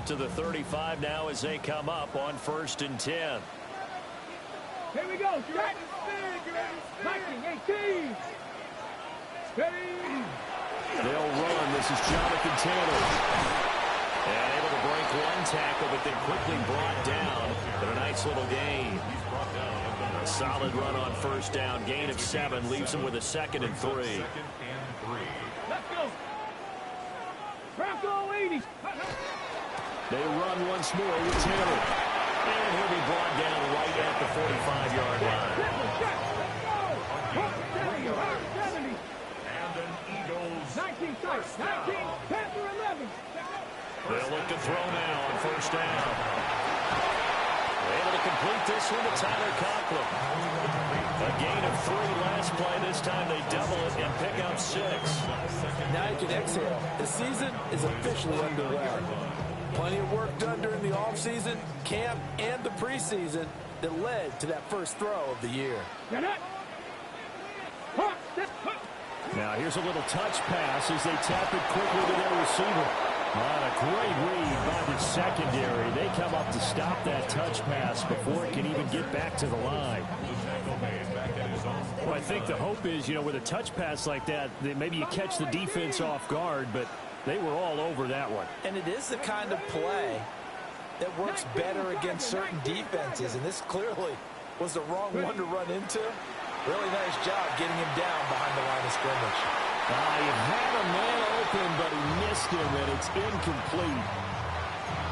to the 35 now as they come up on 1st and 10. Here we go. Viking 18. They'll run. This is Jonathan Taylor. And able to break one tackle, but then quickly brought down. But a nice little gain. A solid run on 1st down. Gain of 7 leaves them with a 2nd and 3. Let's go. Bronco 80. They run once more with Taylor. And he'll be brought down right at the 45-yard line. And an Eagles 19 starts. 19, Panther 11. They'll look to throw now on 1st down. Able to complete this one to Tyler Conklin. A gain of 3 last play. This time they double it and pick up 6. Now you can exhale. The season is officially underway. Plenty of work done during the offseason, camp, and the preseason that led to that first throw of the year. Now here's a little touch pass as they tap it quickly to their receiver. On a great read by the secondary. They come up to stop that touch pass before it can even get back to the line. Well, I think the hope is, with a touch pass like that maybe you catch the defense off guard, but they were all over that one. And it is the kind of play that works better against certain defenses, and this clearly was the wrong one to run into. Really nice job getting him down behind the line of scrimmage. He had a man open, but he missed him, and it's incomplete.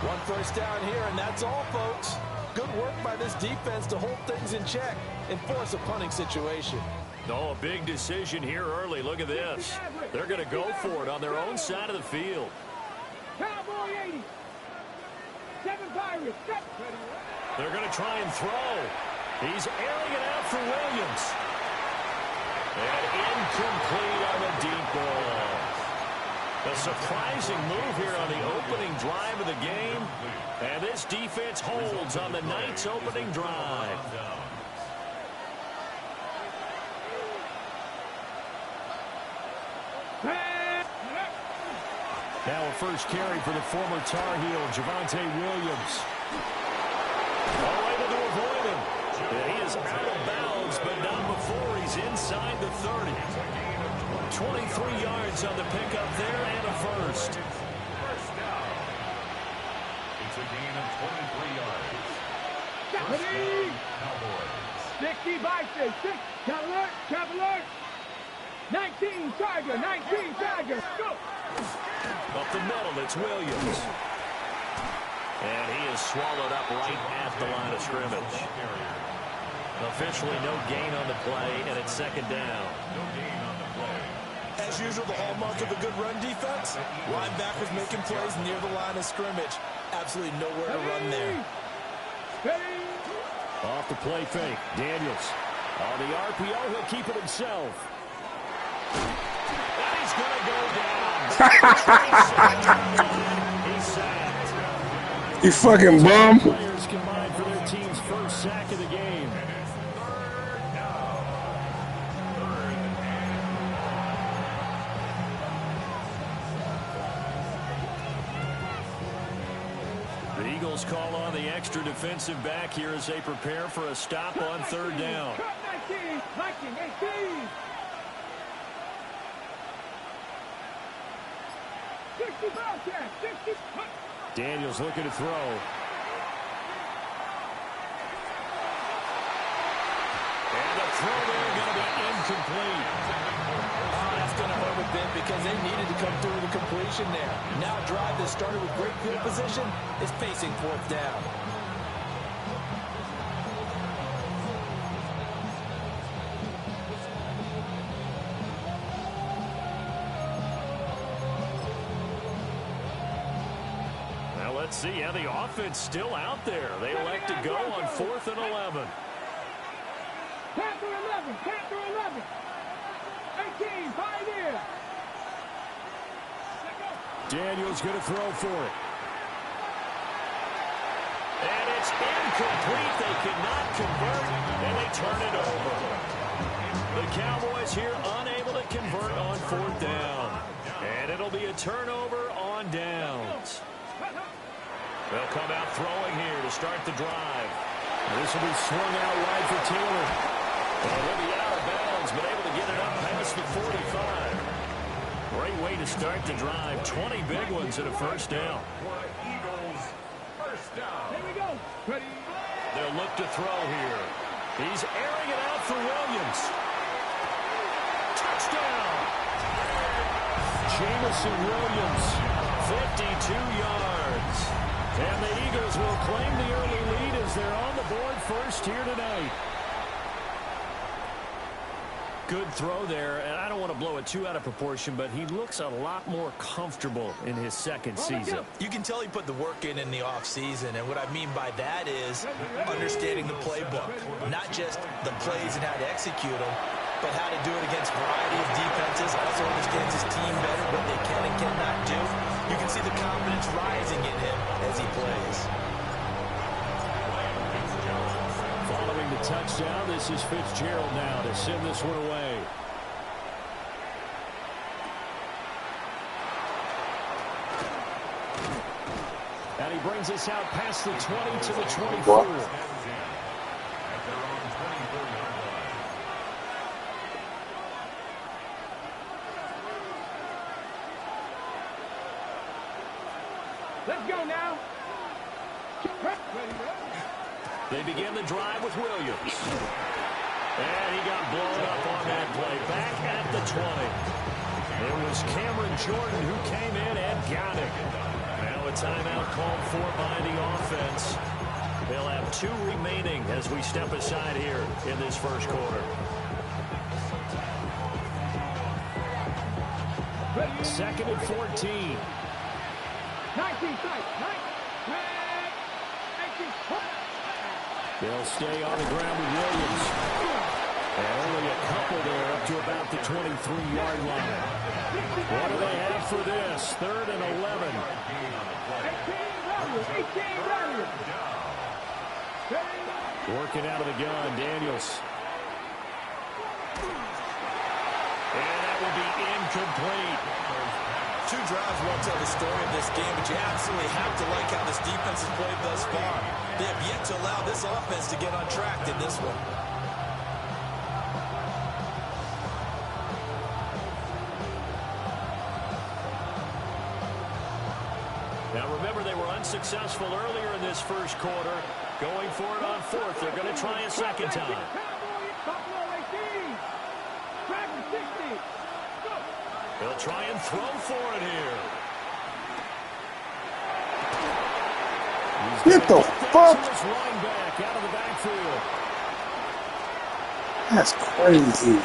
1 first down here, and that's all, folks. Good work by this defense to hold things in check and force a punting situation. A big decision here early. Look at this. They're going to go for it on their own side of the field. Cowboy 80. 7 Pirates. They're going to try and throw. He's airing it out for Williams. And incomplete on the deep ball. A surprising move here on the opening drive of the game. And this defense holds on the night's opening drive. Now a first carry for the former Tar Heel, Javonte Williams. All able to avoid him. And he is out of bounds, but not before he's inside the 30. 23 yards on the pickup there and a first. First down. It's a gain of 23 yards. Cowboys. 60 Vikings. 6. Cavalier. 19 Tiger. 19 Tiger. Go. Up the middle, it's Williams. And he is swallowed up right at the line of scrimmage. Officially no gain on the play, and it's 2nd down. As usual, the hallmark of a good run defense, linebackers making plays near the line of scrimmage. Absolutely nowhere to run there. Off the play fake, Daniels. On the RPO, he'll keep it himself. And he's going to go down. He's sacked. You fucking bum. Players combined for their team's first sack of the game. The Eagles call on the extra defensive back here as they prepare for a stop on 3rd down. Viking 18. 60 Bobcat. 60. Daniels looking to throw. And the throw there going to be incomplete. That's going to hurt a bit because they needed to come through with a completion there. Now a drive that started with great field position is facing 4th down. Let's see how the offense still out there. They elect to go on 4th and 11. Panther 11. Panther 11. 18. Pioneer. Daniels going to throw for it. And it's incomplete. They could not convert, and they turn it over. The Cowboys here unable to convert on 4th down. And it'll be a turnover on downs. They'll come out throwing here to start the drive. This will be swung out wide for Taylor. And he'll be out of bounds, but able to get it up past the 45. Great way to start the drive. 20 big ones and a first down. Eagles, first down. Here we go. Ready. They'll look to throw here. He's airing it out for Williams. Touchdown! Jamison Williams, 52 yards. And the Eagles will claim the early lead as they're on the board first here tonight. Good throw there, and I don't want to blow it too out of proportion, but he looks a lot more comfortable in his second season. You can tell he put the work in the offseason, and what I mean by that is understanding the playbook. Not just the plays and how to execute them, but how to do it against a variety of defenses. Also understands his team better, what they can and cannot do. You can see the confidence rising in him as he plays. Following the touchdown, this is Fitzgerald now to send this one away. And he brings us out past the 20 to the 24. Let's go now. They begin the drive with Williams. And he got blown up on that play. Back at the 20. It was Cameron Jordan who came in and got it. Now a timeout called for by the offense. They'll have 2 remaining as we step aside here in this first quarter. Second and 14. 19, They'll stay on the ground with Williams. And only a couple there up to about the 23-yard line. What do they have for this? 3rd and 11. 18 Working out of the gun, Daniels. And that will be incomplete. 2 drives won't tell the story of this game, but you absolutely have to like how this defense has played thus far. They have yet to allow this offense to get on track in this one. Now remember, they were unsuccessful earlier in this first quarter. Going for it on 4th. They're going to try a second time. They'll try and throw for it here. Get the fuck? Running back out of the backfield. That's crazy.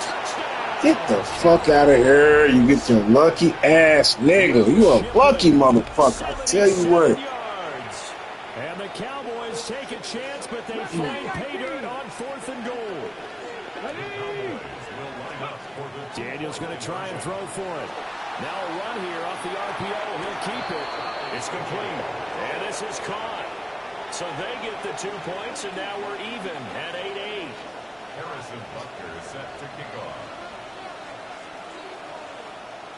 Get the fuck out of here. You get your lucky ass nigga. You a lucky motherfucker. I tell you what. And the Cowboys take a chance, but they find pay dirt on 4th and goal. Daniels going to try and throw for it. Now a run here off the RPO. He'll keep it. It's complete. And this is caught. So they get the 2 points, and now we're even at 8-8. Harrison Butker is set to kick off.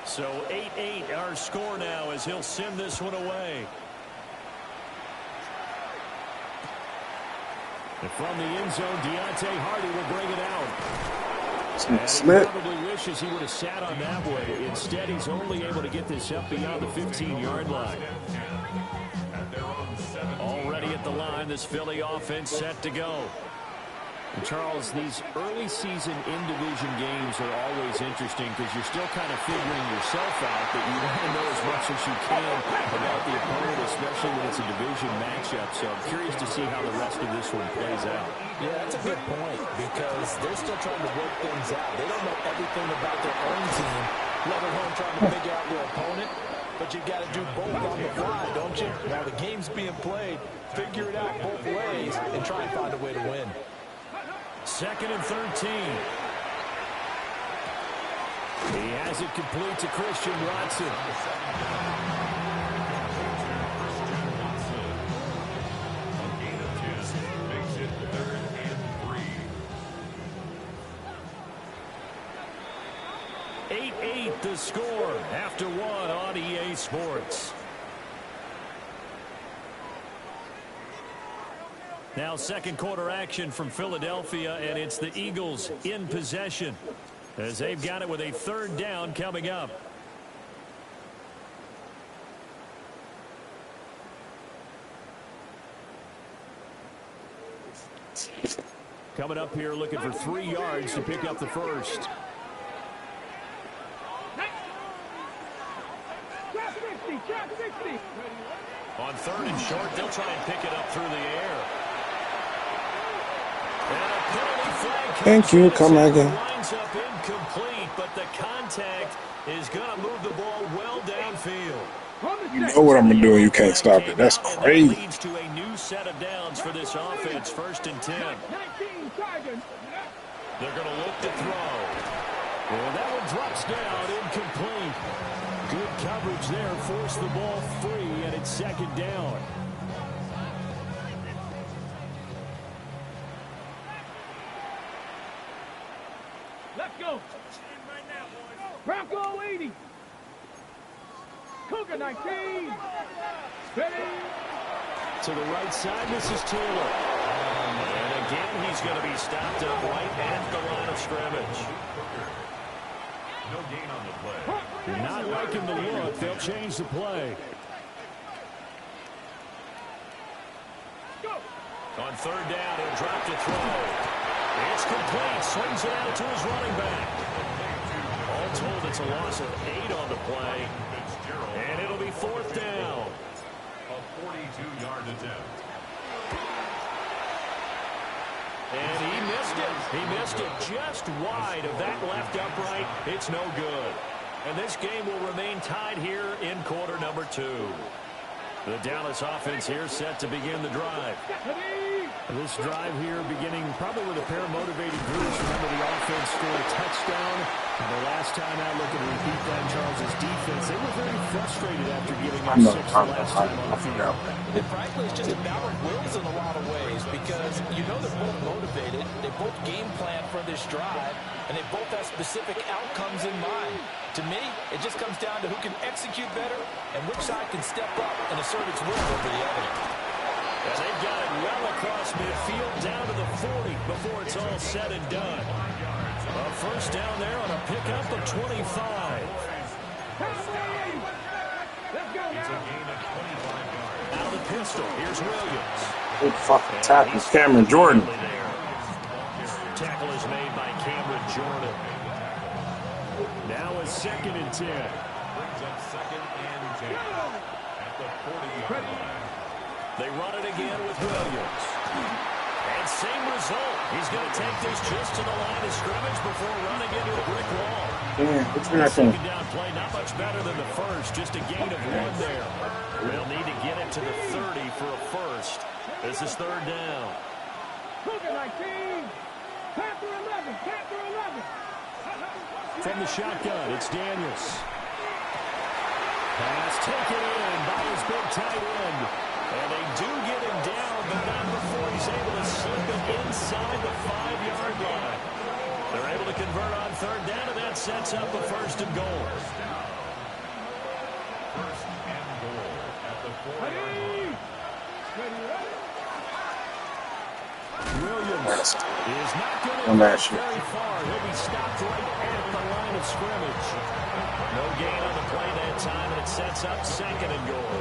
So 8-8 our score now as he'll send this one away. And from the end zone, Deontay Hardy will bring it out. And he probably wishes he would have sat on that way. Instead, he's only able to get this up beyond the 15-yard line. Already at the line, this Philly offense set to go. And Charles, these early season in-division games are always interesting because you're still kind of figuring yourself out, but you want to know as much as you can about the opponent, especially when it's a division matchup. So I'm curious to see how the rest of this one plays out. Yeah, that's a good point because they're still trying to work things out. They don't know everything about their own team, let alone trying to figure out their opponent. But you got to do both on the fly, don't you? While the game's being played, figure it out both ways and try and find a way to win. 2nd and 13. He has it complete to Christian Watson. A gain of 2 makes it 3rd and 3. 8-8 the score after 1 on EA Sports. Now second quarter action from Philadelphia, and it's the Eagles in possession as they've got it with a third down coming up. Coming up here looking for 3 yards to pick up the first. On third and short, they'll try and pick it up through the air. And a penalty flag. Thank you. Come again. Winds up incomplete, but the contact is going to move the ball well downfield. You know what I'm going to do, and you can't stop it. That's crazy. That leads to a new set of downs for this offense, 1st and 10. They're going to look to throw. And that one drops down, incomplete. Good coverage there, forced the ball free, and it's 2nd down. Let's go. Bronco 80. Cougar 19. Ready. To the right side, this is Taylor. And again, he's going to be stopped up right at the line of scrimmage. No gain on the play. Not liking the look. They'll change the play. On 3rd down, he'll drop to throw. It's complete. Swings it out to his running back. All told, it's a loss of 8 on the play. And it'll be 4th down. A 42-yard attempt. And he missed it. He missed it just wide of that left upright. It's no good. And this game will remain tied here in quarter number 2. The Dallas offense here set to begin the drive. This drive here beginning probably with a pair of motivated groups. Remember, the offense scored a touchdown. And the last time out, looking to repeat that, Charles' defense, they were very frustrated after giving up 6 the last time on the field. And frankly, it's just a battle of wills in a lot of ways because you know they're both motivated. They both game plan for this drive, and they both have specific outcomes in mind. To me, it just comes down to who can execute better and which side can step up and assert its will over the other. And they've got it well across midfield down to the 40 before it's all said and done. A first down there on a pickup of 25. Out of the pistol, here's Williams. Good fucking tackle, Cameron Jordan. Tackle is made by Cameron Jordan. Now a 2nd and 10. Brings up 2nd and 10 at the 40-yard line. They run it again with Williams. And same result. He's going to take this just to the line of scrimmage before running into a brick wall. Yeah, what's that thing? Second down play, not much better than the first. Just a gain of 1 there. They'll need to get it to the 30 for a first. This is 3rd down. Cougar 19. Panther 11. Panther 11. From the shotgun, it's Daniels. Pass taken in by his big tight end. And they do get him down, but not before he's able to slip it inside the 5-yard line. They're able to convert on 3rd down, and that sets up a 1st and goal. 1st and goal at the 4-yard line. Williams is not going to get very far. He'll be stopped right at the line of scrimmage. No gain on the play that time, and it sets up 2nd and goal.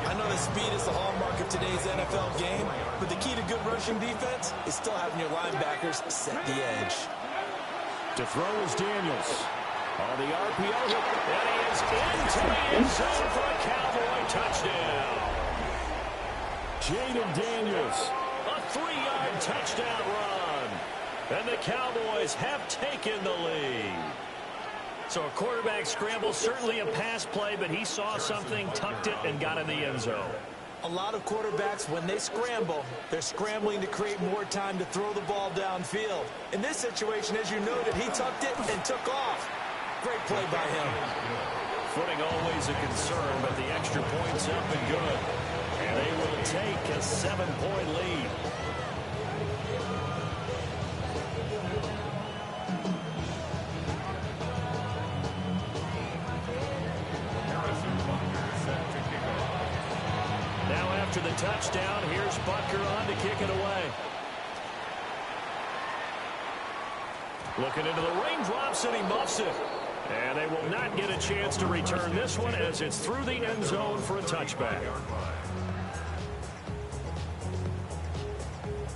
I know that speed is the hallmark of today's NFL game, but the key to good rushing defense is still having your linebackers set the edge. To throw is Daniels. On the RPO, and he is into the end zone for a Cowboy touchdown. Jaden Daniels, a 3-yard touchdown run. And the Cowboys have taken the lead. So a quarterback scramble, certainly a pass play, but he saw something, tucked it, and got in the end zone. A lot of quarterbacks, when they scramble, they're scrambling to create more time to throw the ball downfield. In this situation, as you noted, he tucked it and took off. Great play by him. Footing always a concern, but the extra point's up and good. And they will take a 7-point lead. after the touchdown. Here's Butker on to kick it away. Looking into the raindrops, and he muffs it. And they will not get a chance to return this one as it's through the end zone for a touchback.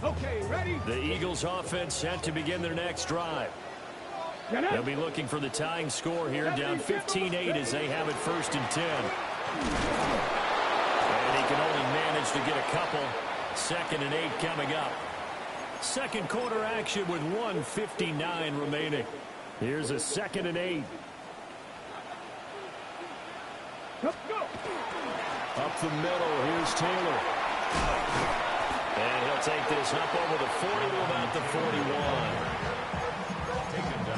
Okay, ready? The Eagles offense set to begin their next drive. They'll be looking for the tying score here, down 15-8 as they have it 1st and 10. And he can only manage to get a couple. 2nd and 8 coming up. Second quarter action with 1:59 remaining. Here's a 2nd and 8. Go. Up the middle, here's Taylor. And he'll take this up over the 40 to about the 41.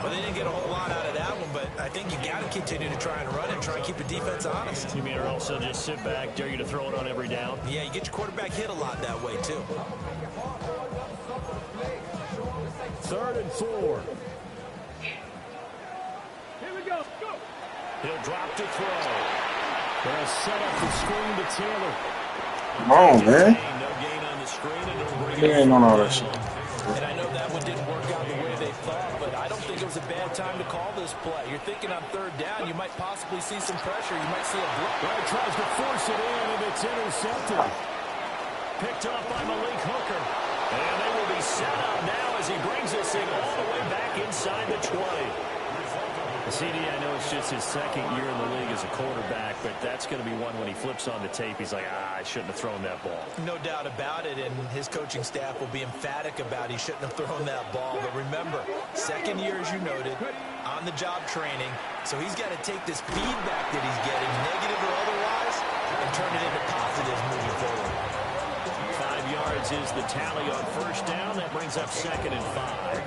Well, they didn't get a whole lot out of that one, but I think you got to continue to try and run and try and keep the defense honest. You mean or also just sit back, dare you to throw it on every down? Yeah, you get your quarterback hit a lot that way, too. 3rd and 4. Here we go. Go. He'll drop to throw. They'll set up the screen to Taylor. Come on, man. No gain on the screen, and it'll bring He ain't on all that shit. And I know that one didn't work out the way they thought, but I don't think it was a bad time to call this play. You're thinking on 3rd down, you might possibly see some pressure. You might see a blitz. Right, tries to force it in, and it's intercepted. Picked off by Malik Hooker. And they will be set up now as he brings this thing all the way back inside the 20. CD, I know it's just his 2nd year in the league as a quarterback, but that's going to be one when he flips on the tape, he's like, I shouldn't have thrown that ball. No doubt about it, and his coaching staff will be emphatic about he shouldn't have thrown that ball. But remember, 2nd year, as you noted, on-the-job training, so he's got to take this feedback that he's getting, negative or otherwise, and turn it into positives moving forward. 5 yards is the tally on 1st down. That brings up 2nd and 5.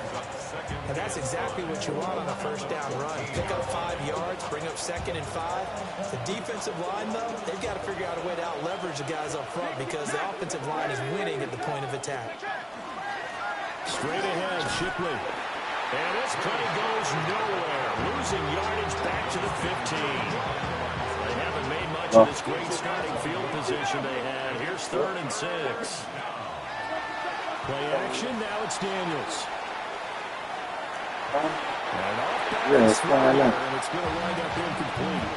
And that's exactly what you want on a 1st down run. Pick up 5 yards, bring up 2nd and 5. The defensive line, though, they've got to figure out a way to out-leverage the guys up front because the offensive line is winning at the point of attack. Straight ahead, Shipley. And this play goes nowhere. Losing yardage back to the 15. They haven't made much of this great starting field position they had. Here's 3rd and 6. Play action, now it's Daniels. And off balance and it's going to wind up incomplete.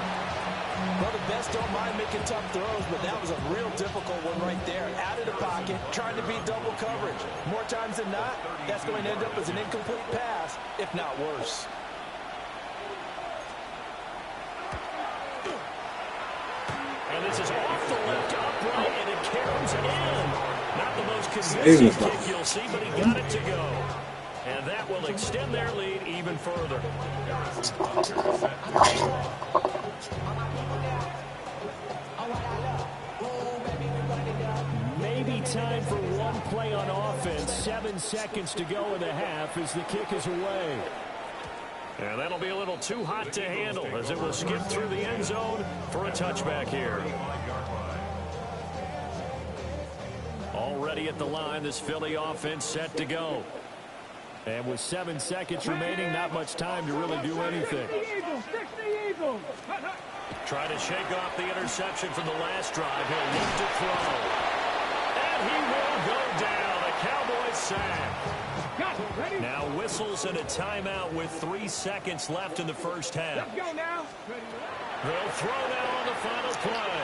Well, the best don't mind making tough throws, but that was a real difficult one right there. Out of the pocket, trying to beat double coverage. More times than not, that's going to end up as an incomplete pass, if not worse. And this is off the left upright, and it carries in. Not the most convincing kick you'll see, but he got it to go. And that will extend their lead even further. Maybe time for one play on offense. 7 seconds to go in the half as the kick is away. And that'll be a little too hot to handle as it will skip through the end zone for a touchback here. Already at the line, this Philly offense set to go. And with 7 seconds remaining, not much time to really do anything. Try to shake off the interception from the last drive. He'll look to throw. And he will go down. The Cowboys sack. Now whistles and a timeout with 3 seconds left in the 1st half. Let's go now. They'll throw now on the final play.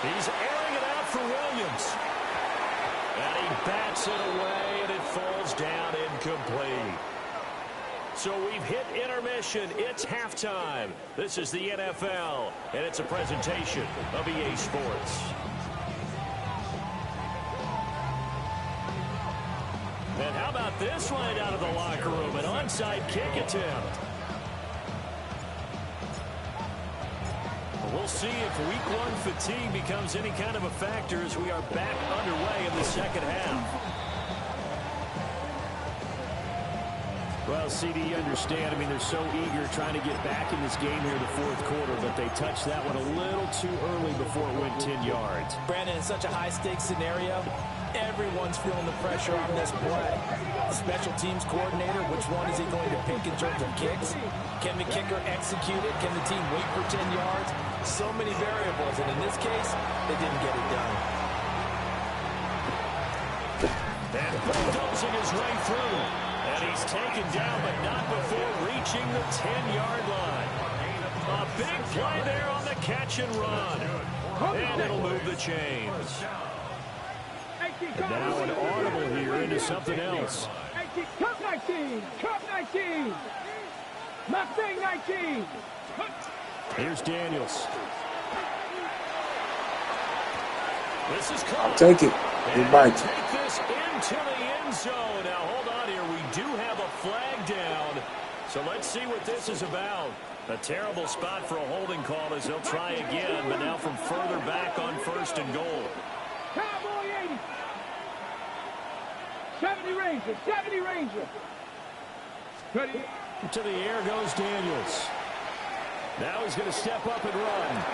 He's airing it out for Williams. And he bats it away, and it falls down incomplete. So we've hit intermission. It's halftime. This is the NFL, and it's a presentation of EA Sports. And how about this right out of the locker room? An onside kick attempt. We'll see if week 1 fatigue becomes any kind of a factor as we are back underway in the 2nd half. Well, CD, you understand. I mean, they're so eager trying to get back in this game here in the 4th quarter, but they touched that one a little too early before it went 10 yards. Brandon, in such a high-stakes scenario, everyone's feeling the pressure on this play. The special teams coordinator, which one is he going to pick in terms of kicks? Can the kicker execute it? Can the team wait for 10 yards? So many variables, and in this case, they didn't get it done. And bulldozing his way through. And he's taken down, but not before reaching the 10-yard line. A big play there on the catch and run. And it'll move the chains. And now an audible here into something else. Cup 19! Cup 19! Mustang 19! Here's Daniels. This is close. I'll take it. Good bye. Take this into the end zone. Now, hold on here. We do have a flag down. So let's see what this is about. A terrible spot for a holding call as they'll try again, but now from further back on 1st and goal. Cowboy 80! 70 Ranger! 70 Ranger! Ready? To the air goes Daniels. Now he's going to step up and run.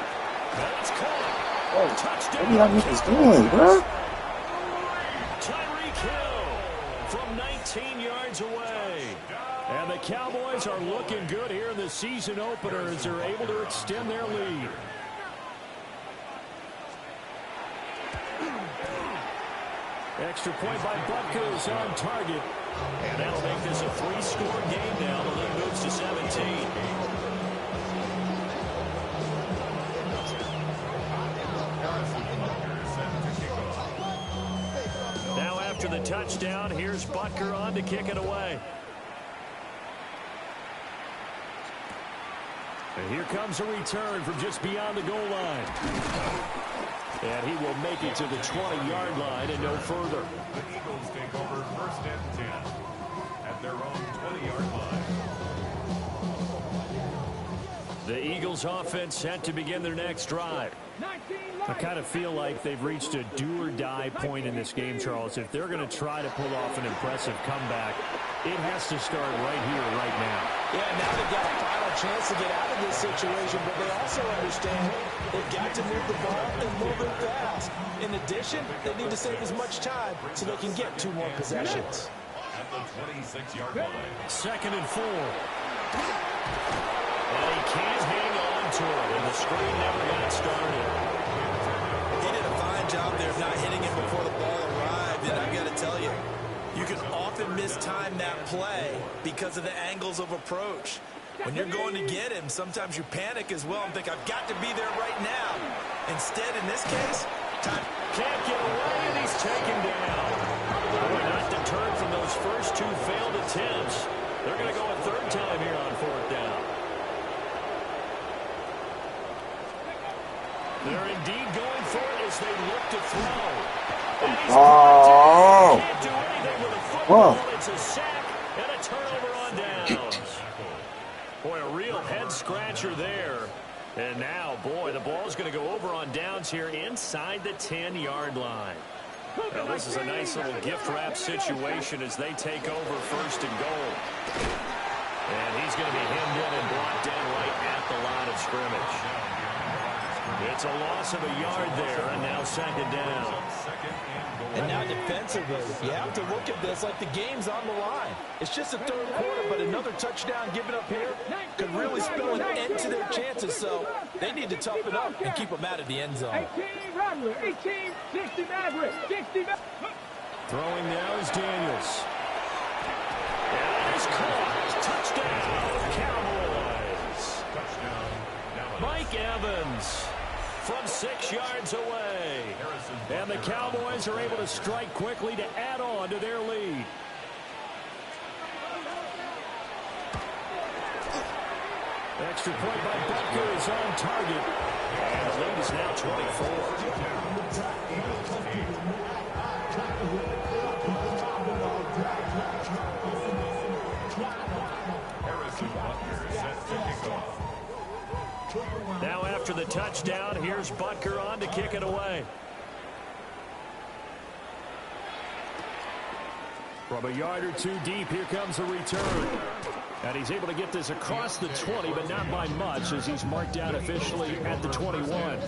That's caught. Oh, Touchdown. what are y'all niggas doing, bro? Tyreek Hill from 19 yards away. And the Cowboys are looking good here in the season opener as they're able to extend their lead. Extra point by Butker is on target. And that'll make this a 3-score game now. The lead moves to 17. Now after the touchdown, here's Butker on to kick it away. And here comes a return from just beyond the goal line. And he will make it to the 20-yard line and no further. The Eagles take over 1st and 10 at their own 20-yard line. The Eagles offense set to begin their next drive. I kind of feel like they've reached a do-or-die point in this game, Charles. If they're going to try to pull off an impressive comeback, it has to start right here, right now. Yeah, now they've got a final chance to get out of this situation, but they also understand they've got to move the ball and move it fast. In addition, they need to save as much time so they can get 2 more possessions. At the 26-yard line. 2nd and 4. And he can't hang on to it, and the screen never got started. He did a fine job there of not hitting it before the ball arrived, and I've got to tell you, you can often mistime that play because of the angles of approach. When you're going to get him, sometimes you panic as well and think, I've got to be there right now. Instead, in this case, time. Can't get away, and he's taken down. They're not deterred from those first 2 failed attempts. They're going to go a 3rd time here on 4th down. They're indeed going for it as they look to throw. And he's can't do anything with a football. It's a sack and a turnover on downs. Boy, a real head-scratcher there. And now, boy, the ball's going to go over on downs here inside the 10-yard line. Now, this is a nice little gift-wrap situation as they take over 1st and goal. And he's going to be hemmed in and blocked down right at the line of scrimmage. It's a loss of a yard there, and now 2nd down. And now defensively, you have to look at this like the game's on the line. It's just the 3rd quarter, but another touchdown given up here could really spell an end to their chances. So they need to toughen up and keep them out of the end zone. 18 Rattler, 18, 60 Maverick, 60 Throwing now is Daniels. And it's caught. Touchdown, Cowboys. Mike Evans from 6 yards away. And the Cowboys are able to strike quickly to add on to their lead. Extra point by Butker is on target. And the lead is now 24. Now after the touchdown, here's Butker on to kick it away. From a yard or 2 deep, here comes a return. And he's able to get this across the 20, but not by much, as he's marked down officially at the 21. At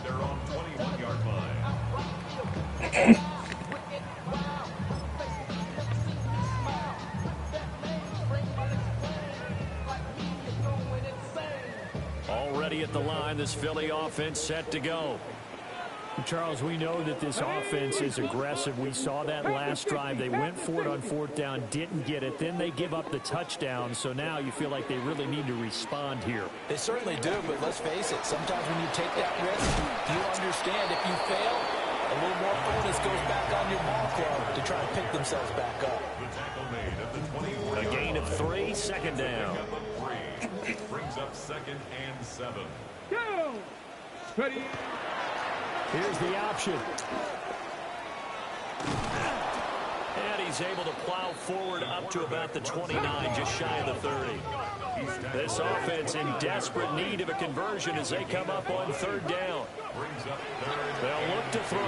their own 21-yard line. Already at the line, this Philly offense set to go. Charles, we know that this offense is aggressive. We saw that last drive. They went for it on fourth down, didn't get it. Then they give up the touchdown. So now you feel like they really need to respond here. They certainly do, but let's face it. Sometimes when you take that risk, you understand if you fail, a little more focus goes back on your ball club to try to pick themselves back up. A gain of 3, second down. Brings up 2nd and 7. Go. Ready. Here's the option. And he's able to plow forward up to about the 29, just shy of the 30. This offense in desperate need of a conversion as they come up on third down. They'll look to throw.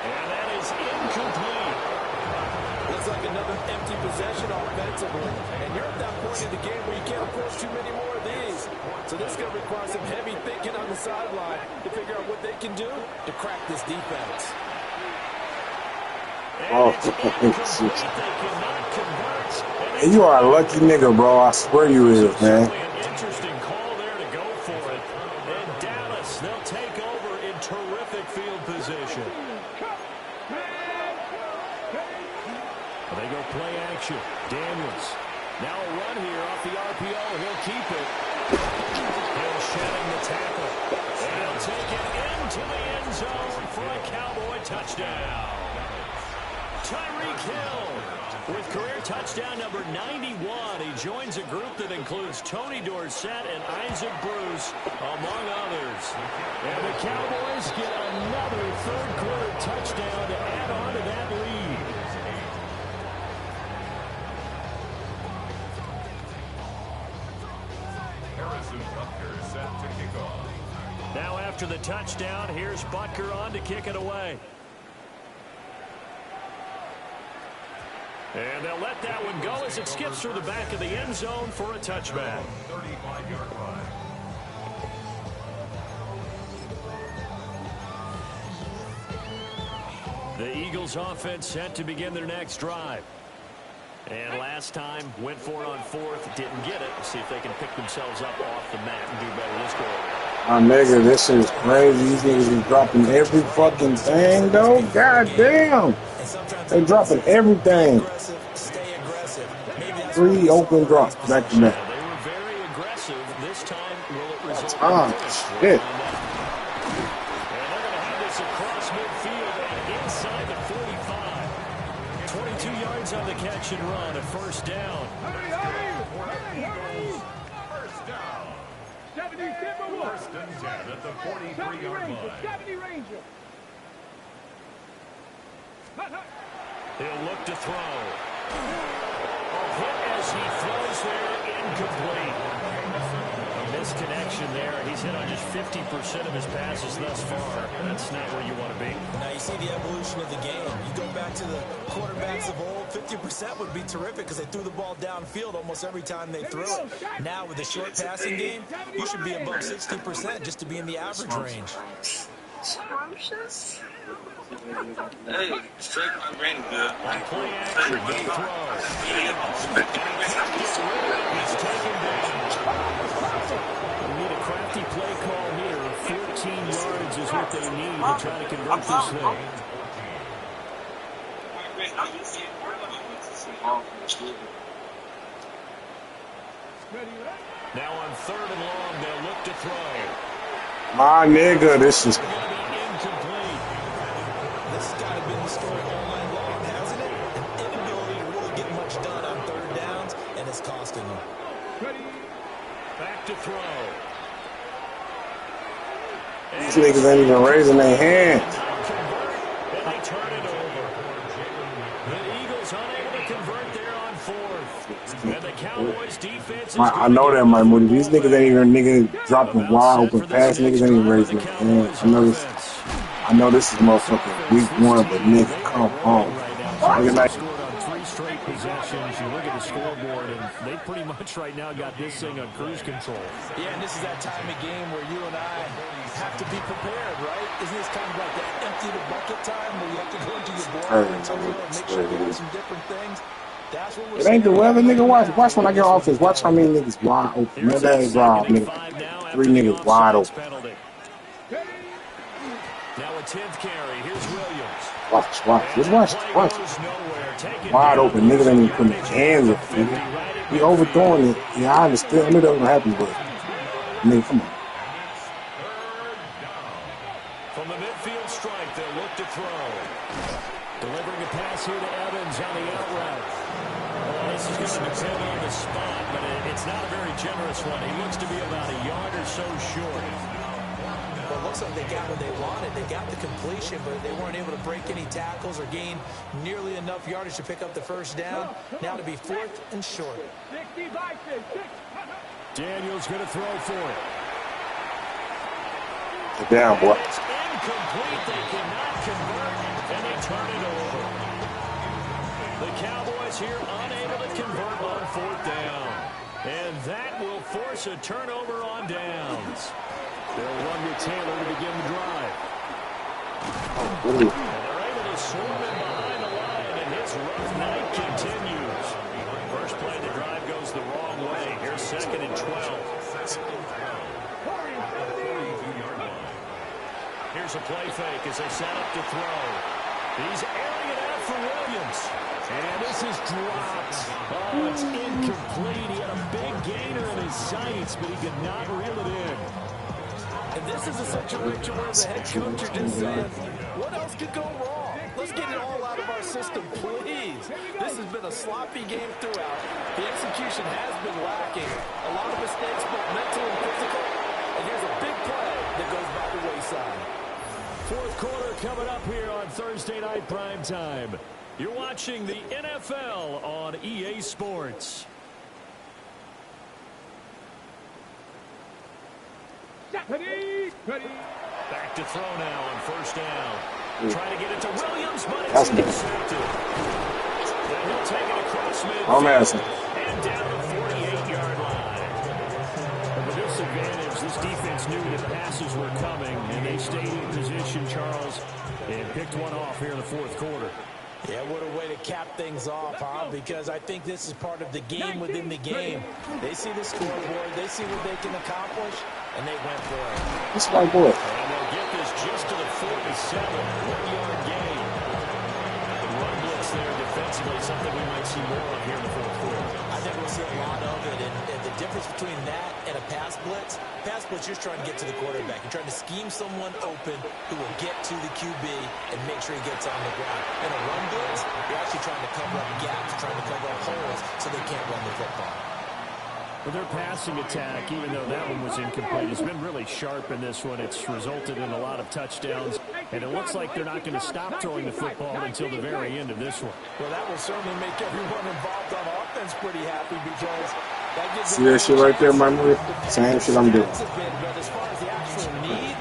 And that is incomplete. Looks like another empty possession offensively. And you're at that point in the game where you can't afford too many more of these. So this is going to require some heavy thinking on the sideline to figure out what they can do to crack this defense. Oh, and you are a lucky nigga, bro. I swear you is, man. Interesting call there to go for it. And Dallas, they'll take over in terrific field position. They go play action. Daniels. Now a run here off the RPO. He'll keep it. He'll shedding the tackle. And he'll take it into the end zone for a Cowboy touchdown. Tyreek Hill with career touchdown number 91. He joins a group that includes Tony Dorsett and Isaac Bruce, among others. And the Cowboys get another third-quarter touchdown to add on to that lead. Now after the touchdown, here's Butker on to kick it away. And they'll let that one go as it skips through the back of the end zone for a touchback. 35-yard line. The Eagles offense set to begin their next drive. And last time, went for it on fourth, didn't get it. See if they can pick themselves up off the mat and do better this go. My nigga, this is crazy. These niggas be dropping every fucking thing, though. God damn. They dropping everything. 3 open drops back to back. They were very aggressive. This time, will it result? Shit. And they're going to have this across midfield and inside the 45. 22 yards on the catch and run, a first down. Hurry, hurry, hurry, hurry. First down. 70 Timberwolves. First and 10 at the 43-yard line. 70 Ranger. He'll look to throw. Hit as he throws there, incomplete. A misconnection there. He's hit on just 50% of his passes thus far. That's not where you want to be. Now you see the evolution of the game. You go back to the quarterbacks of old, 50% would be terrific because they threw the ball downfield almost every time they threw it. Now with the short passing game, you should be above 60% just to be in the average range. Scrumptious? Hey, straight my brain good. Play action, good throw. He's taken down. We need a crafty play call here. 14 yards is what they need to try to convert this thing. Now on third and long, they'll look to throw. My nigga, this is... Going to be incomplete. This has got to be the story all night long, hasn't it? An inability to really get much done on third downs, and it's costing them. Back to throw. These niggas ain't even raising their hands. And they turn it over. The Eagles unable to convert there on fourth. And the Cowboys defense is I know that, my Moody. These niggas ain't even dropping wide open pass. Niggas ain't even raising their hands. I know this is motherfucking week 1, but nigga, come on. Scored on 3 straight possessions. You look at the scoreboard, and they pretty much right now got this thing on cruise control. Yeah, and this is that time of game where you and I have to be prepared, right? Isn't this kind of like the empty the bucket time where you have to go into your board and make sure you're doing some different things? That's what we're It ain't the weather, nigga. Watch when I get off this. Watch how many niggas wide open. Man, that ain't wild, nigga. 3 niggas wide open. a 10th carry. Here's Williams. Watch. Just watch. Wide open. Niggas ain't even putting their hands up, nigga. He overthrowing it. Yeah, I understand. I knew that was gonna happen, but nigga, come on. From the midfield strike, they'll look to throw. Delivering a pass here to Evans on the out route. Well, this is going to depend on the spot, but it's not a very generous one. He looks to be about a yard or so short. Well, it looks like they got what they wanted. They got the completion, but they weren't able to break any tackles or gain nearly enough yardage to pick up the first down. Now to be 4th and short. Daniel's going to throw for it. Get down, boy. It's incomplete. They cannot convert, and they turn it over. The Cowboys here unable to convert on 4th down. And that will force a turnover on downs. They'll run with Taylor to begin the drive. And they're able to swarm him behind the line, and his rough night continues. First play of the drive goes the wrong way. Here's 2nd and 12. Here's a play fake as they set up to throw. He's airing it out for Williams. And this is dropped. Oh, it's incomplete. He had a big gainer in his sights, but he could not reel it in. And this is a situation where the head coach are just saying, what else could go wrong? Let's get it all out of our system, please. This has been a sloppy game throughout. The execution has been lacking. A lot of mistakes, both mental and physical. And here's a big play that goes by the wayside. 4th quarter coming up here on Thursday Night Primetime. You're watching the NFL on EA Sports. Back to throw now on 1st down. Trying to get it to Williams, but it's intercepted. Then he'll take it across midfield and down the 48-yard line. And with this advantage, this defense knew that passes were coming, and they stayed in position, Charles, and picked one off here in the 4th quarter. Yeah, what a way to cap things off, huh? Because I think this is part of the game within the game. They see the scoreboard, they see what they can accomplish, and they went for it. This white boy. And they'll get this just to the 47, 1-yard gain. The run blitz there defensively, something we might see more of here in the 4th quarter. I think we'll see a lot of it, and the difference between that and a pass blitz, you're just trying to get to the quarterback. You're trying to scheme someone open who will get to the QB and make sure he gets on the ground. In a run blitz, you're actually trying to cover up gaps, trying to cover up holes so they can't run the football. Well, their passing attack, even though that one was incomplete, has been really sharp in this one. It's resulted in a lot of touchdowns, and it looks like they're not going to stop throwing the football until the very end of this one. Well, that will certainly make everyone involved on offense pretty happy because that gives see that shit right there, my man? Same shit I'm doing. But as far as the actual need,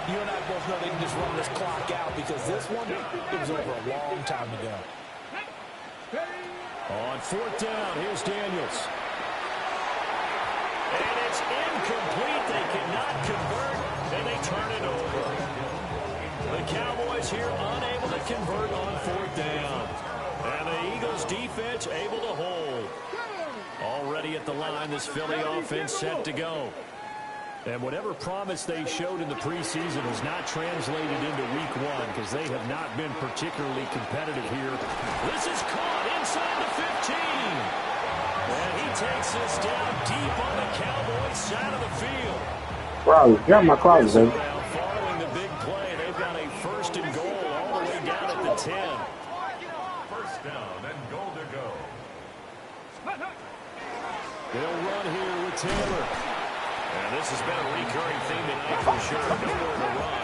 you and I both know they can just run this clock out because this one, it was over a long time ago. On 4th down, here's Daniels. And it's incomplete. They cannot convert, and they turn it over. The Cowboys here unable to convert on 4th down. And the Eagles defense able to hold. Already at the line, this Philly offense set to go. And whatever promise they showed in the preseason has not translated into week 1 because they have not been particularly competitive here. This is caught inside the 15. And he takes this down deep on the Cowboys side of the field. Wow, got my closet, baby. Following the big play, they've got a 1st and goal all the way down at the 10. 1st down and goal to go. They'll run here with Taylor. And this has been a recurring theme tonight for sure. Nowhere to run.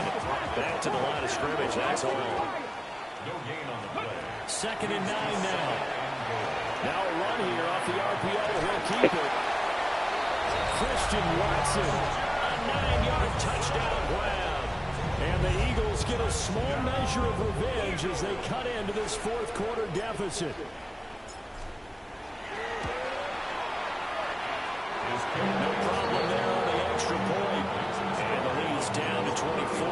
Back to the line of scrimmage, that's all. No gain on the play. 2nd and 9 now. Now a run here off the RPO. He'll keep it. Christian Watson, a 9-yard touchdown grab. And the Eagles get a small measure of revenge as they cut into this 4th quarter deficit. No problem there on the extra point. And the lead's down to 24.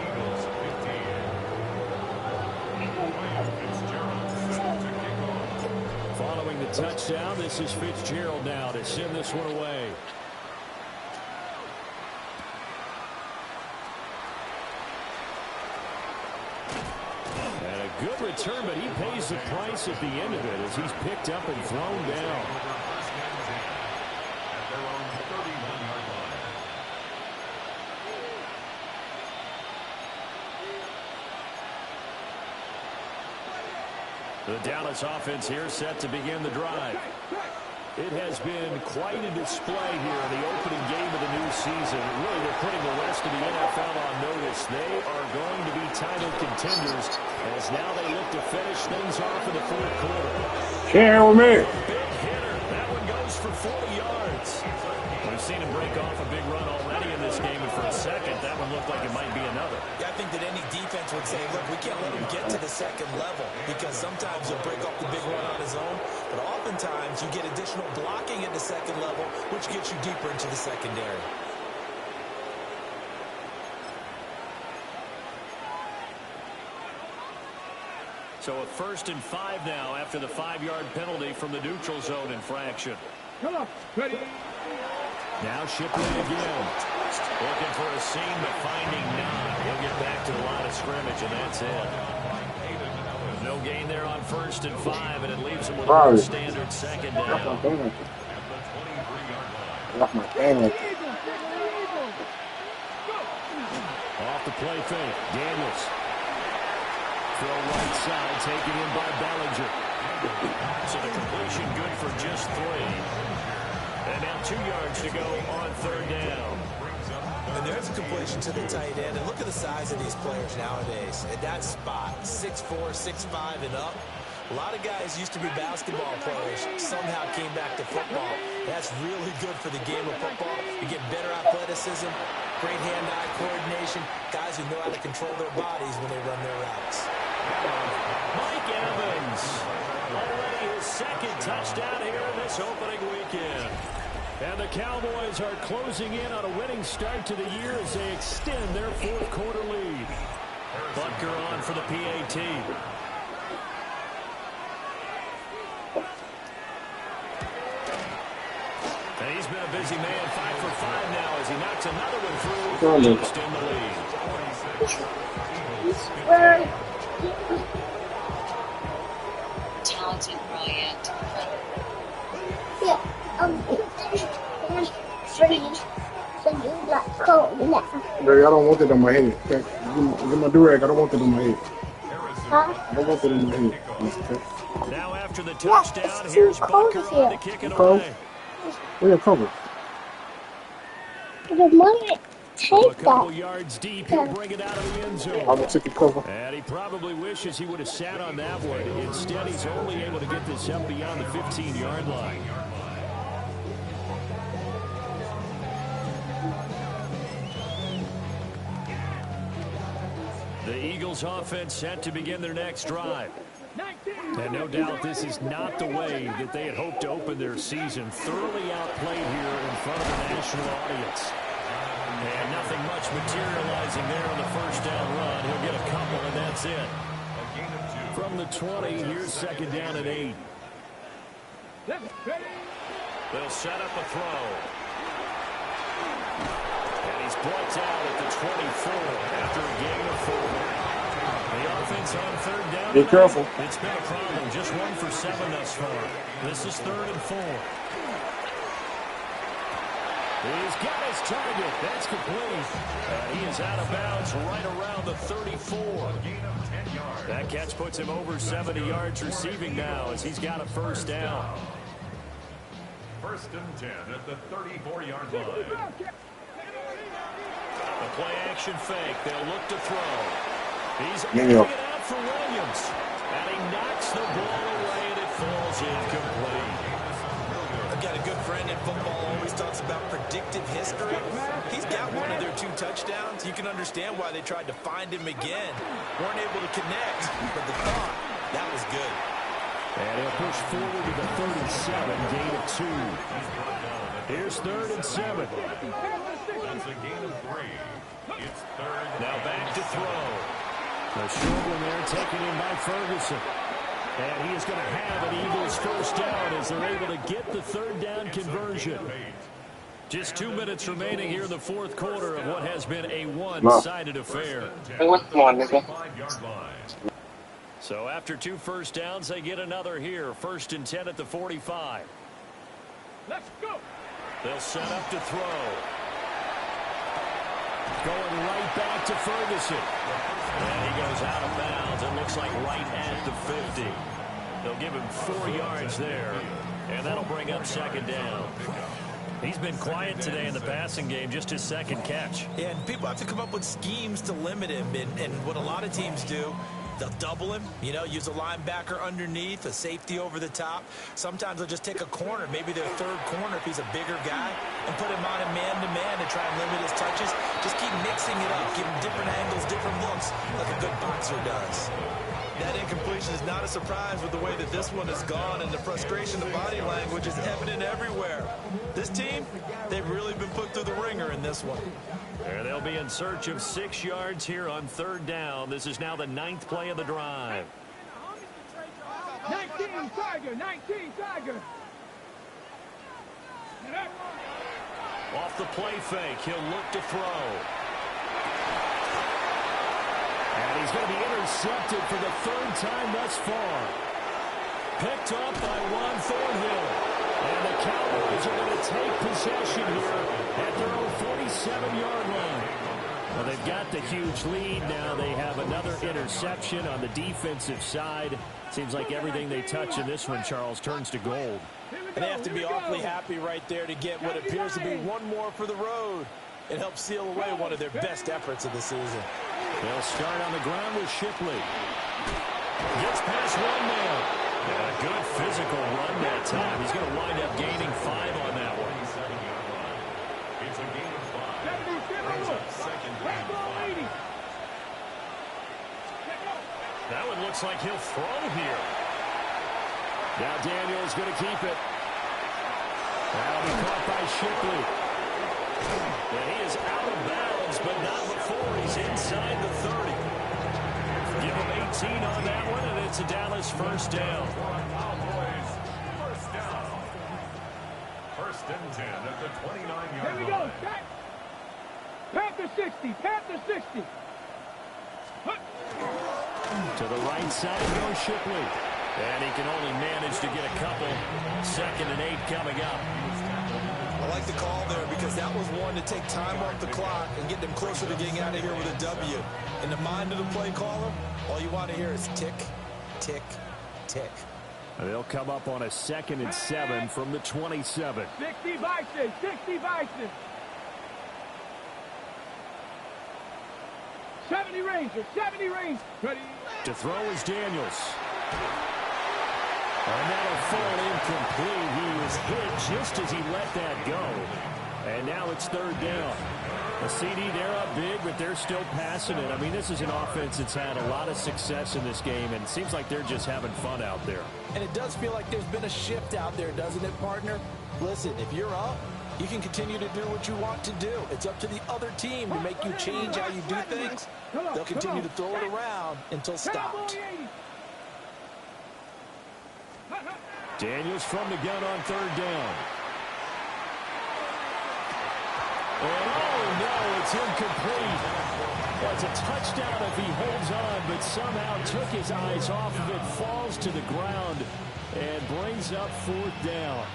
Eagles 15. Following the touchdown, this is Fitzgerald now to send this one away. Good return, but he pays the price at the end of it as he's picked up and thrown down. The Dallas offense here set to begin the drive. It has been quite a display here in the opening game of the new season. Really, they're putting the rest of the NFL on notice. They are going to be title contenders as now they look to finish things off in the fourth quarter. Share with me. Big hitter. That one goes for 40 yards. We've seen him break off a big run already in this game, and for a second, that one looked like it might be another. Yeah, I think that any defense would say, look, we can't let him get to the second level because sometimes he'll break off the big run on his own, but oftentimes you get additional blocking at the second level, which gets you deeper into the secondary. So a 1st and 5 now after the 5-yard penalty from the neutral zone infraction. Come on, ready. Now Shipley again. Looking for a seam, but finding none. He'll get back to the line of scrimmage, and that's it. No gain there on 1st and 5, and it leaves him with a standard second down. Off my family. Off the play fake. Daniels. Throw right side, taken in by Bellinger. So the completion good for just 3. And now 2 yards to go on 3rd down. And there's a completion to the tight end. And look at the size of these players nowadays. At that spot, 6'4", 6'5", and up. A lot of guys used to be basketball players, somehow came back to football. That's really good for the game of football. You get better athleticism, great hand-eye coordination, guys who know how to control their bodies when they run their routes. Mike Evans, already his 2nd touchdown here in this opening weekend. And the Cowboys are closing in on a winning start to the year as they extend their 4th quarter lead. Butker on for the PAT. And he's been a busy man, 5 for 5 now as he knocks another one through to extend the lead. Talented, brilliant. Yeah, Baby, I don't want it on my head. Okay? Get my do-rag. I don't want it on my head. Huh? I don't want it on my head. Okay? Now after the touchdown, here's Butker on to kick it away. Where your cover? The money From a take couple that. yards deep, he'll bring it out of the end zone. I'm gonna take your cover. And he probably wishes he would have sat on that one. Instead, he's only able to get this up beyond the 15-yard line. The Eagles offense set to begin their next drive. And no doubt this is not the way that they had hoped to open their season. Thoroughly outplayed here in front of a national audience. And nothing much materializing there on the 1st down run. He'll get a couple, and that's it. From the 20, here's 2nd down and 8. They'll set up a throw. And he's brought out at the 24 after a gain of 4. The offense on 3rd down. Be careful. It's been a problem. Just 1 for 7 thus far. This is 3rd and 4. He's got his target. That's complete. And he is out of bounds right around the 34. That catch puts him over 70 yards receiving now as he's got a 1st down. 1st and 10 at the 34-yard line. The play action fake. They'll look to throw. He's There getting you it go. out for Williams. And he knocks the ball away and it falls incomplete. I've got a good friend in football, always talks about predictive history. He's got one of their 2 touchdowns. You can understand why they tried to find him again. Weren't able to connect, but the thought, that was good. And he'll push forward to the 37, gain of 2. Here's 3rd and 7. That's a gain of 3. It's 3rd. Now back to throw. The short one there taken in by Ferguson. And he is going to have an Eagles 1st down as they're able to get the 3rd down conversion. Just 2 minutes remaining here in the 4th quarter of what has been a one-sided affair. Come on, nigga. 5-yard line. So after 2 first downs, they get another here. 1st and 10 at the 45. Let's go. They'll set up to throw. Going right back to Ferguson. And he goes out of bounds. It looks like right at the 50. They'll give him 4 yards there. And that'll bring up 2nd down. He's been quiet today in the passing game, just his 2nd catch. Yeah, and people have to come up with schemes to limit him. And what a lot of teams do, they'll double him, you know, use a linebacker underneath, a safety over the top. Sometimes they'll just take a corner, maybe their 3rd corner if he's a bigger guy, and put him on a man-to-man and try and limit his touches. Just keep mixing it up, give him different angles, different looks, like a good boxer does. That incompletion is not a surprise with the way that this one has gone, and the frustration, the body language is evident everywhere. This team, they've really been put through the ringer in this one. There they'll be in search of 6 yards here on 3rd down. This is now the 9th play of the drive. 19 Tiger, 19 Tiger. Off the play fake, he'll look to throw. And he's going to be intercepted for the 3rd time thus far. Picked up by Juan Thornhill. And the Cowboys are going to take possession here at their own 47-yard line. Well, they've got the huge lead. Now they have another interception on the defensive side. Seems like everything they touch in this one, Charles, turns to gold. And they have to be awfully happy right there to get what appears to be one more for the road. It helps seal away one of their best efforts of the season. They'll start on the ground with Shipley. Gets past one man. And a good physical run that time. He's going to wind up gaining 5 on that one. It's a gain of 5. Brings up 2nd down. That one looks like he'll throw here. Now Daniel's going to keep it. That'll be caught by Shipley. And he is out of bounds, but not before he's inside the 30. Give him 18 on that one, and it's a Dallas 1st down. Cowboys, 1st down. 1st and 10 at the 29-yard line. Here we go. Panther 60. Panther 60. To the right side goes Shipley. And he can only manage to get a couple. 2nd and 8 coming up. I like the call there because that was one to take time off the clock and get them closer to getting out of here with a W. In the mind of the play caller, all you want to hear is tick, tick, tick. They'll come up on a 2nd and 7 from the 27. 60 Bison. 60 Bison. 70 Rangers. 70 Rangers. Ready. To throw is Daniels. And that'll fall incomplete. He was hit just as he let that go. And now it's 3rd down. The CD, they're up big, but they're still passing it. I mean, this is an offense that's had a lot of success in this game, and it seems like they're just having fun out there. And it does feel like there's been a shift out there, doesn't it, partner? Listen, if you're up, you can continue to do what you want to do. It's up to the other team to make you change how you do things. They'll continue to throw it around until stopped. Daniels from the gun on 3rd down. And oh no, it's incomplete. Well, it's a touchdown if he holds on, but somehow took his eyes off of it, falls to the ground, and brings up 4th down.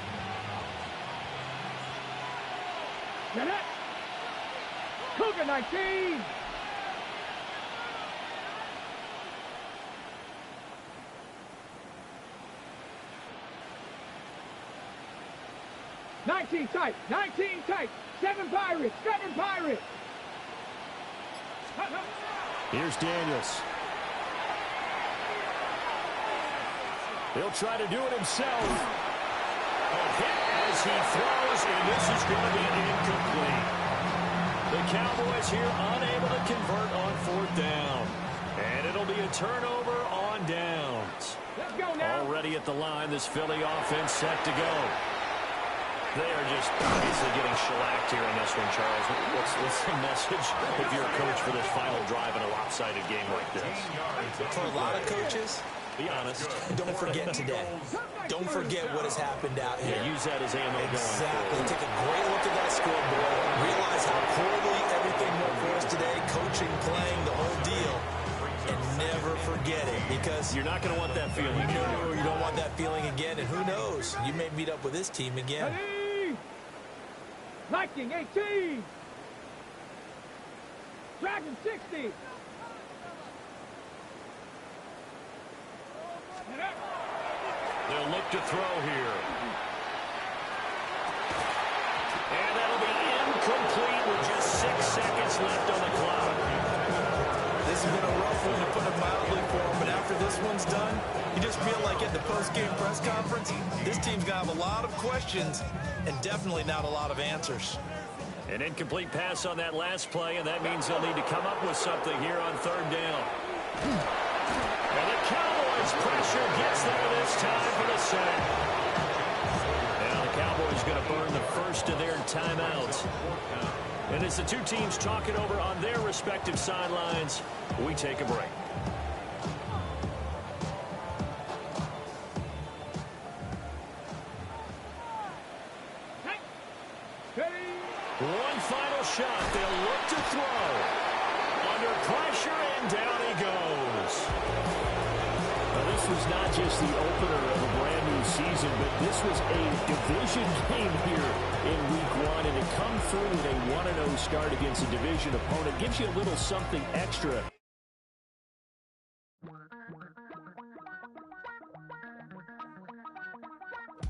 Cougar 19. Tight, 19 tight, 7 Pirates, 7 Pirates. Here's Daniels. He'll try to do it himself. A hit as he throws, and this is going to be incomplete. The Cowboys here unable to convert on 4th down. And it'll be a turnover on downs. Let's go now. Already at the line, this Philly offense set to go. They are just obviously getting shellacked here in this one, Charles. What's the message if you're a coach for this final drive in a lopsided game like this? For a lot of coaches, be honest. Don't forget today. Don't forget what has happened out here. Yeah, use that as ammo exactly. going forward. Take a great look at that scoreboard. Realize how poorly everything went for us today. Coaching, playing, the whole deal. And never forget it, because you're not going to want that feeling. No, you don't want that feeling again, and who knows? You may meet up with this team again. Ready? Lightning 18. Dragon 60. They'll look to throw here. And that'll be incomplete with just 6 seconds left on the clock. This has been a rough one, to put it mildly, for him, but after this one's done, you just feel like at the post-game press conference, this team's going to have a lot of questions and definitely not a lot of answers. An incomplete pass on that last play, and that means they'll need to come up with something here on third down. And the Cowboys' pressure gets there this time for the sack. Now the Cowboys going to burn the first of their timeouts. And as the two teams talk it over on their respective sidelines, we take a break. One final shot. They'll look to throw. Under pressure, and down he goes. Now, this was not just the opener of a brand new season, but this was a division game here in week 1. And to come through with a 1-0 start against a division opponent gives you a little something extra